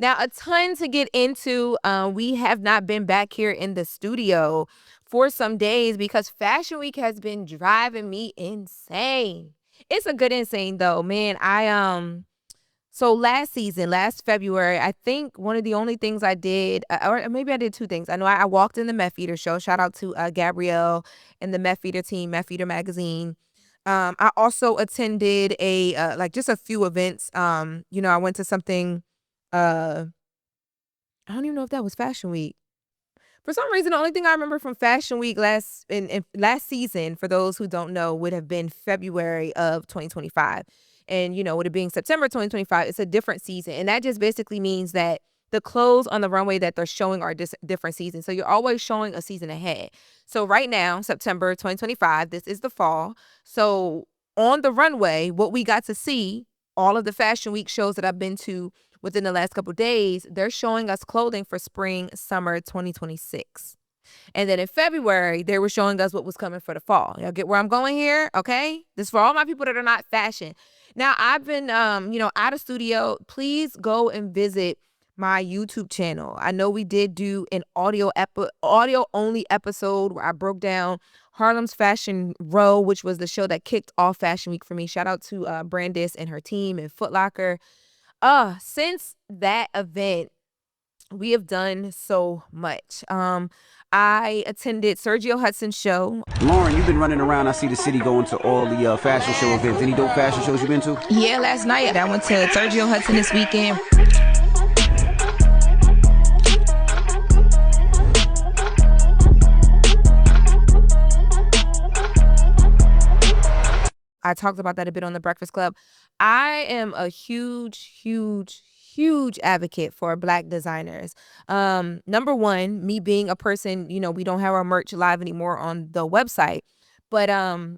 Now, a ton to get into. We have not been back here in the studio for some days because Fashion Week has been driving me insane. It's a good insane though, man. So last season, last February, I think one of the only things I did, or maybe I did two things. I know I walked in the Meth Eater show. Shout out to Gabrielle and the Meth Eater team, Meth Eater magazine. I also attended like just a few events. I went to something. Uh, I don't even know if that was Fashion Week. For some reason, the only thing I remember from Fashion Week in last season, for those who don't know, would have been February of 2025. And, with it being September 2025, it's a different season. And that just basically means that the clothes on the runway that they're showing are different seasons. So you're always showing a season ahead. So right now, September 2025, this is the fall. So on the runway, what we got to see, all of the Fashion Week shows that I've been to within the last couple of days, they're showing us clothing for spring, summer 2026. And then in February, they were showing us what was coming for the fall. Y'all get where I'm going here? Okay. This is for all my people that are not fashion. Now, I've been, out of studio. Please go and visit my YouTube channel. I know we did do an audio only episode where I broke down Harlem's Fashion Row, which was the show that kicked off Fashion Week for me. Shout out to Brandis and her team and Foot Locker. Since that event, we have done so much. I attended Sergio Hudson's show. Lauren, you've been running around. I see the city going to all the fashion show events. Any dope fashion shows you've been to? Yeah, last night I went to Sergio Hudson this weekend. I talked about that a bit on The Breakfast Club. I am a huge advocate for Black designers. Number one, me being a person, we don't have our merch live anymore on the website. But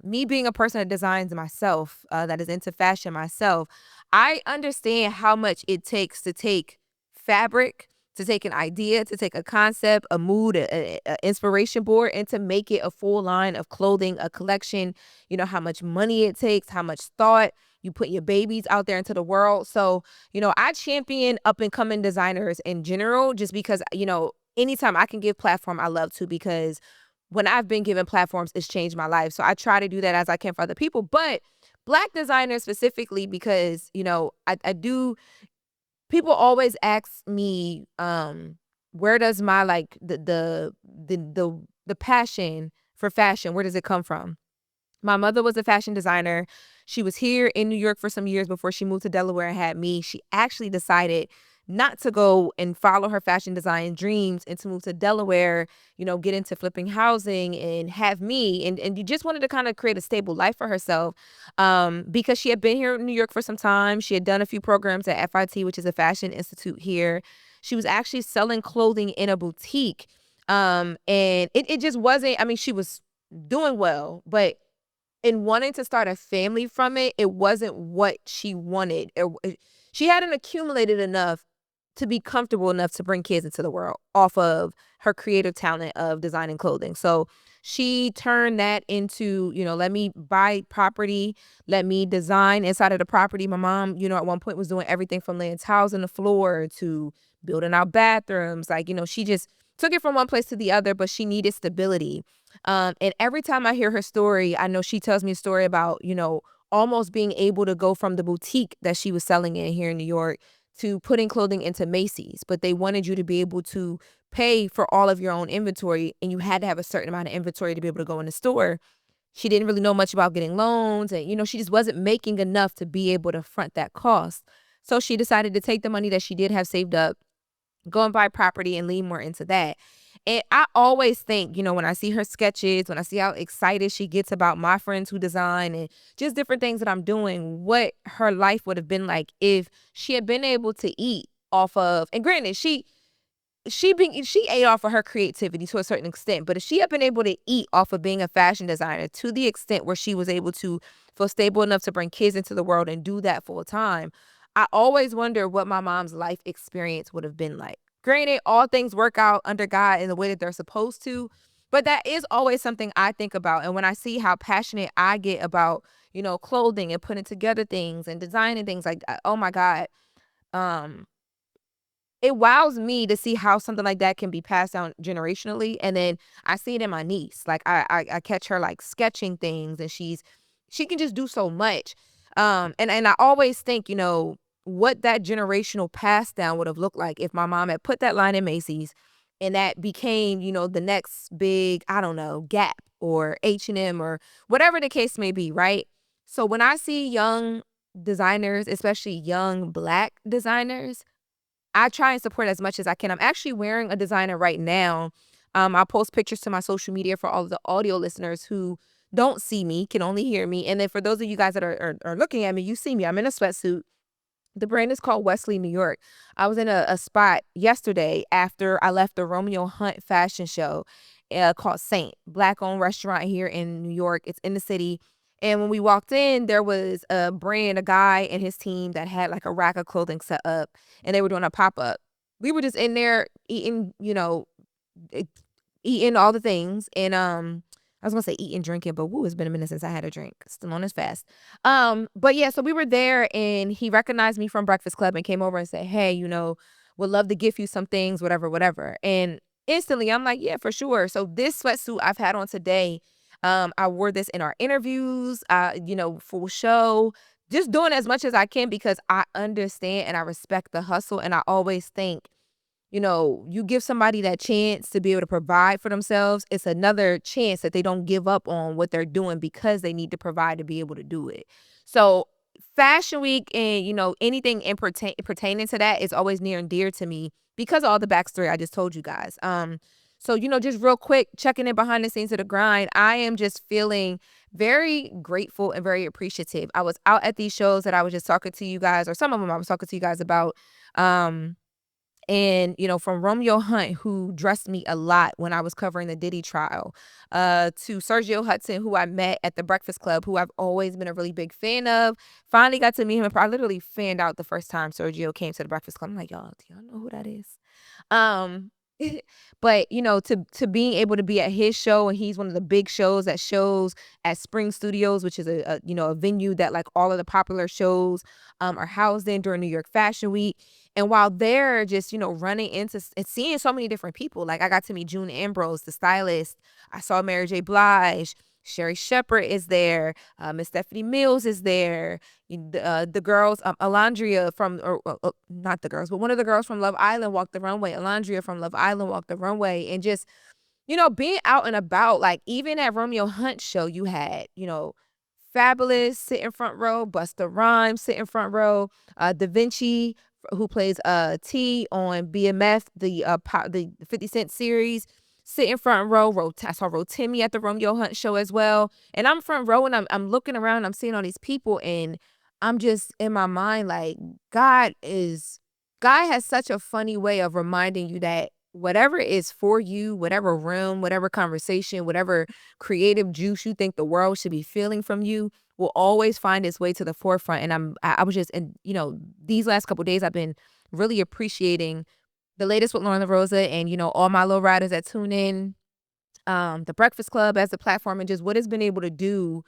me being a person that designs myself, that is into fashion myself, I understand how much it takes to take fabric, to take an idea, to take a concept, a mood, a inspiration board, and to make it a full line of clothing, a collection. You know how much money it takes, how much thought you put your babies out there into the world. So, I champion up and coming designers in general, just because, anytime I can give platform, I love to, because when I've been given platforms, it's changed my life. So I try to do that as I can for other people, but Black designers specifically, because, I do. People always ask me, where does my like the passion for fashion, where does it come from? My mother was a fashion designer. She was here in New York for some years before she moved to Delaware and had me. She actually decided not to go and follow her fashion design dreams and to move to Delaware, get into flipping housing and have me. And you just wanted to kind of create a stable life for herself, because she had been here in New York for some time. She had done a few programs at FIT, which is a fashion institute here. She was actually selling clothing in a boutique. And it just wasn't, I mean, she was doing well, but in wanting to start a family from it, it wasn't what she wanted. She hadn't accumulated enough to be comfortable enough to bring kids into the world off of her creative talent of designing clothing. So she turned that into, let me buy property, let me design inside of the property. My mom, at one point was doing everything from laying towels on the floor to building out bathrooms. Like, she just took it from one place to the other, but she needed stability. And every time I hear her story, I know she tells me a story about, almost being able to go from the boutique that she was selling in here in New York to putting clothing into Macy's. But they wanted you to be able to pay for all of your own inventory, and you had to have a certain amount of inventory to be able to go in the store. She didn't really know much about getting loans, and, she just wasn't making enough to be able to front that cost. So she decided to take the money that she did have saved up, go and buy property and lean more into that. And I always think, when I see her sketches, when I see how excited she gets about my friends who design and just different things that I'm doing, what her life would have been like if she had been able to eat off of, and granted, she ate off of her creativity to a certain extent, but if she had been able to eat off of being a fashion designer to the extent where she was able to feel stable enough to bring kids into the world and do that full time, I always wonder what my mom's life experience would have been like. Granted, all things work out under God in the way that they're supposed to, but that is always something I think about. And when I see how passionate I get about, clothing and putting together things and designing things, like, oh my God, um, it wows me to see how something like that can be passed down generationally, and then I see it in my niece. Like, I catch her, like, sketching things, and she can just do so much. And I always think, what that generational pass down would have looked like if my mom had put that line in Macy's and that became, the next big, I don't know, Gap or H&M or whatever the case may be, right? So when I see young designers, especially young Black designers, I try and support as much as I can. I'm actually wearing a designer right now. I'll post pictures to my social media for all of the audio listeners who don't see me, can only hear me. And then for those of you guys that are looking at me, you see me. I'm in a sweatsuit. The brand is called Wesley, New York. I was in a spot yesterday after I left the Romeo Hunt fashion show called Saint, Black-owned restaurant here in New York. It's in the city. And when we walked in, there was a guy and his team that had like a rack of clothing set up, and they were doing a pop-up. We were just in there eating, e eating all the things, and, I was gonna say eating, drinking, but woo, it's been a minute since I had a drink. Still on this fast. But yeah, so we were there, and he recognized me from Breakfast Club and came over and said, "Hey, would love to gift you some things, whatever, whatever." And instantly, I'm like, "Yeah, for sure." So this sweatsuit I've had on today, I wore this in our interviews, full show, just doing as much as I can because I understand and I respect the hustle, and I always think, you give somebody that chance to be able to provide for themselves, it's another chance that they don't give up on what they're doing because they need to provide to be able to do it. So Fashion Week and, anything pertaining to that is always near and dear to me because of all the backstory I just told you guys. So, just real quick, checking in behind the scenes of the grind, I am just feeling very grateful and very appreciative. I was out at these shows that I was just talking to you guys, or some of them I was talking to you guys about. And, from Romeo Hunt, who dressed me a lot when I was covering the Diddy trial, to Sergio Hudson, who I met at the Breakfast Club, who I've always been a really big fan of. Finally got to meet him. I literally fanned out the first time Sergio came to the Breakfast Club. I'm like, y'all, do y'all know who that is? Um, but to being able to be at his show, and he's one of the big shows that shows at Spring Studios, which is a venue that like all of the popular shows are housed in during New York Fashion Week. And while they're just running into and seeing so many different people, like I got to meet June Ambrose, the stylist. I saw Mary J. Blige. Sherry Shepherd is there. Miss Stephanie Mills is there. The girls, Alondria from, or not the girls, but one of the girls from Love Island walked the runway. Alondria from Love Island walked the runway. And just, being out and about, like even at Romeo Hunt show, you had, Fabulous sit in front row, Busta Rhymes sit in front row, Da Vinci, who plays T on BMF, the 50 Cent series, sit in front row. I saw Rotimi at the Romeo Hunt show as well. And I'm front row, and I'm looking around, I'm seeing all these people, and I'm just in my mind like God has such a funny way of reminding you that whatever is for you, whatever room, whatever conversation, whatever creative juice you think the world should be feeling from you will always find its way to the forefront. And I was just, and these last couple days I've been really appreciating the latest with Lauren LaRosa and all my low riders that tune in, the Breakfast Club as the platform, and just what it's been able to do,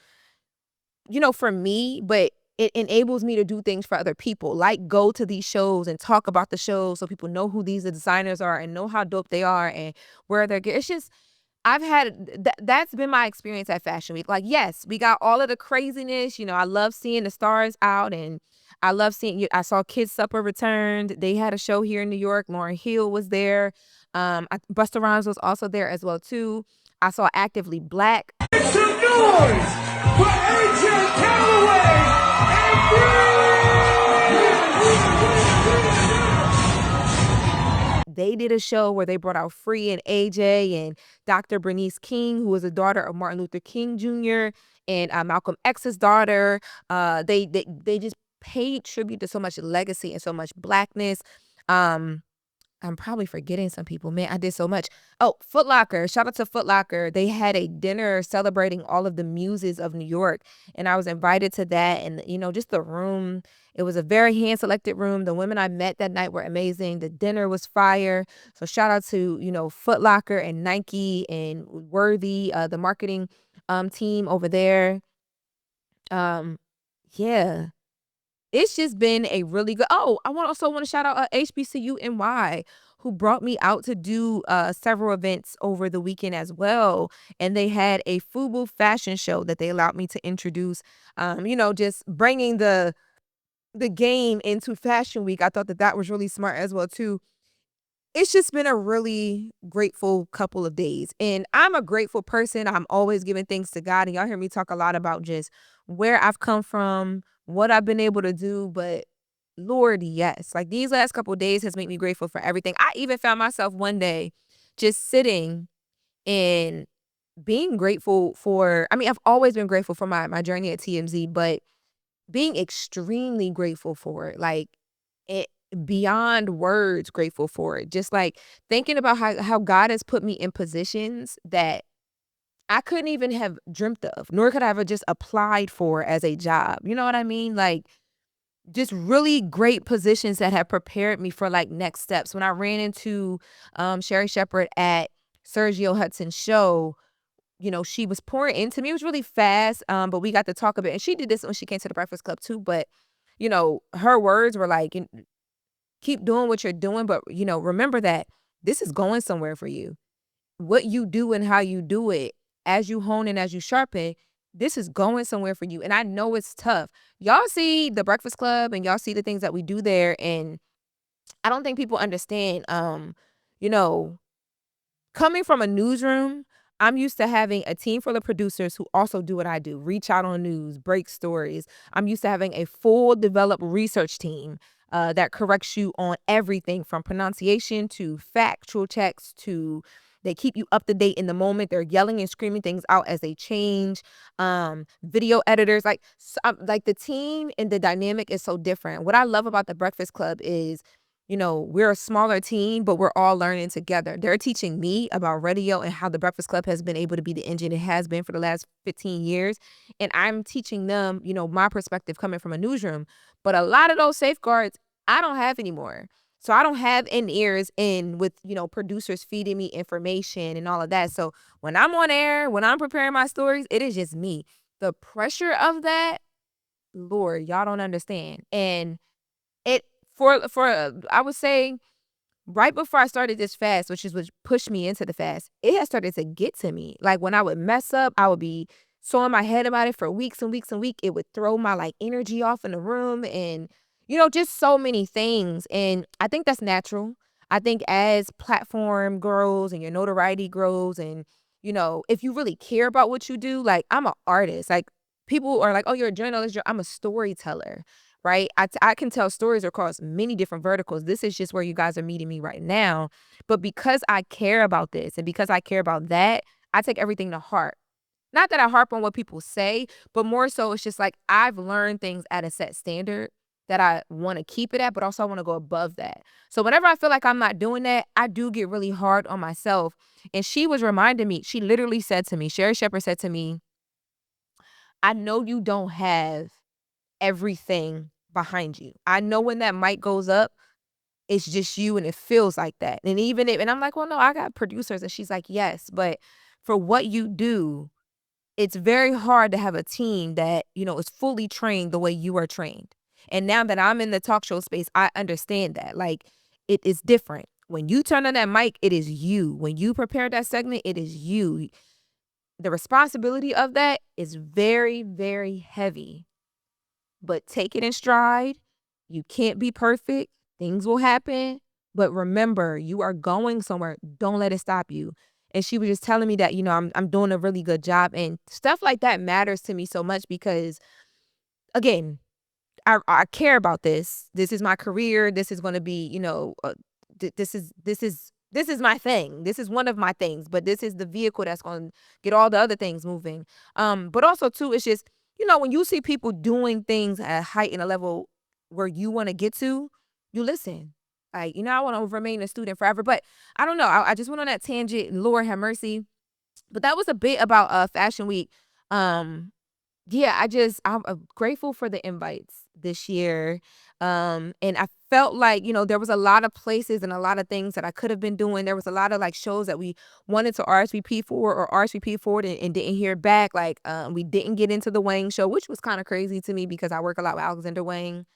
for me, but it enables me to do things for other people, like go to these shows and talk about the shows so people know who these designers are and know how dope they are and where they're getting. It's just I've had that's been my experience at Fashion Week. Like, yes, we got all of the craziness. I love seeing the stars out, and I love seeing. I saw Kids Supper returned. They had a show here in New York. Lauryn Hill was there. Busta Rhymes was also there as well too. I saw Actively Black. Make some noise for AJ Calloway They did a show where they brought out Free and AJ and Dr. Bernice King, who was the daughter of Martin Luther King Jr. and Malcolm X's daughter. They just paid tribute to so much legacy and so much Blackness. I'm probably forgetting some people. Man, I did so much. Oh, Foot Locker. Shout out to Foot Locker. They had a dinner celebrating all of the muses of New York, and I was invited to that. And, just the room, it was a very hand-selected room. The women I met that night were amazing. The dinner was fire. So shout out to, Foot Locker and Nike and Worthy, the marketing team over there. Yeah. it's just been a really good. Oh, I also want to shout out HBCU NY, who brought me out to do several events over the weekend as well. And they had a FUBU fashion show that they allowed me to introduce. Just bringing the game into Fashion Week. I thought that was really smart as well too. It's just been a really grateful couple of days. And I'm a grateful person. I'm always giving thanks to God. And y'all hear me talk a lot about just where I've come from, what I've been able to do. But Lord, yes. Like these last couple of days has made me grateful for everything. I even found myself one day just sitting and being grateful for, I mean, I've always been grateful for my journey at TMZ, but being extremely grateful for it. Like it beyond words grateful for it. Just like thinking about how God has put me in positions that I couldn't even have dreamt of, nor could I have just applied for as a job. You know what I mean? Like just really great positions that have prepared me for like next steps. When I ran into Sherry Shepherd at Sergio Hudson's show, she was pouring into me. It was really fast, but we got to talk a bit. And she did this when she came to the Breakfast Club too. But, her words were like, keep doing what you're doing. But, remember that this is going somewhere for you. What you do and how you do it, as you hone and as you sharpen, this is going somewhere for you. And I know it's tough. Y'all see the Breakfast Club and y'all see the things that we do there. And I don't think people understand, you know, coming from a newsroom, I'm used to having a team full of producers who also do what I do, reach out on news, break stories. I'm used to having a full developed research team that corrects you on everything from pronunciation to factual checks to they keep you up to date in the moment. They're yelling and screaming things out as they change. Video editors, like the team and the dynamic is so different. What I love about the Breakfast Club is we're a smaller team, but we're all learning together. They're teaching me about radio and how the Breakfast Club has been able to be the engine it has been for the last 15 years. And I'm teaching them, my perspective coming from a newsroom. But a lot of those safeguards I don't have anymore. So I don't have in ears in with, producers feeding me information and all of that. So when I'm on air, when I'm preparing my stories, it is just me. The pressure of that, Lord, y'all don't understand. And it I would say right before I started this fast, which is what pushed me into the fast, it had started to get to me. Like when I would mess up, I would be so in my head about it for weeks and weeks and weeks. It would throw my like energy off in the room and just so many things. And I think that's natural. I think as platform grows and your notoriety grows and if you really care about what you do, like I'm an artist. Like people are like, "Oh, you're a journalist." I'm a storyteller, right? I can tell stories across many different verticals. This is just where you guys are meeting me right now. But because I care about this and because I care about that, I take everything to heart. Not that I harp on what people say, but more so it's just like I've learned things at a set standard that I want to keep it at, but also I want to go above that. So whenever I feel like I'm not doing that, I do get really hard on myself. And she was reminding me, she literally said to me, Sherry Shepherd said to me, I know you don't have everything behind you. I know when that mic goes up, it's just you and it feels like that. And even if, and I'm like, well, no, I got producers. And she's like, yes, but for what you do, it's very hard to have a team that, is fully trained the way you are trained. And now that I'm in the talk show space, I understand that. Like, it is different. When you turn on that mic, it is you. When you prepare that segment, it is you. The responsibility of that is very, very heavy. But take it in stride. You can't be perfect. Things will happen. But remember, you are going somewhere. Don't let it stop you. And she was just telling me that, I'm doing a really good job. And stuff like that matters to me so much because, again, I care about this. This is my career. This is going to be, this is my thing. This is one of my things, but this is the vehicle that's going to get all the other things moving. But also too, it's just, when you see people doing things at a height and a level where you want to get to, you listen. Like, I want to remain a student forever, but I don't know. I just went on that tangent. Lord have mercy. But that was a bit about Fashion Week. Yeah, I'm grateful for the invites this year. And I felt like, there was a lot of places and a lot of things that I could have been doing. There was a lot of like shows that we wanted to RSVP for or RSVP for and didn't hear back. Like, we didn't get into the Wang show, which was kind of crazy to me because I work a lot with Alexander Wang.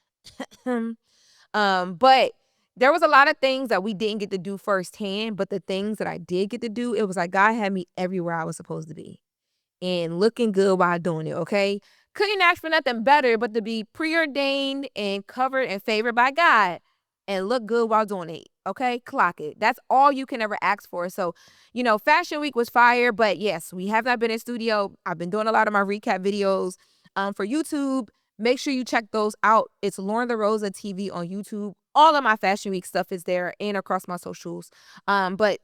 But there was a lot of things that we didn't get to do firsthand, but the things that I did get to do, it was like God had me everywhere I was supposed to be and looking good while doing it, okay? Couldn't ask for nothing better but to be preordained and covered and favored by God and look good while doing it, okay? Clock it. That's all you can ever ask for. So, Fashion Week was fire, but yes, we have not been in studio. I've been doing a lot of my recap videos for YouTube. Make sure you check those out. It's Lauren the Rosa TV on YouTube. All of my Fashion Week stuff is there and across my socials. But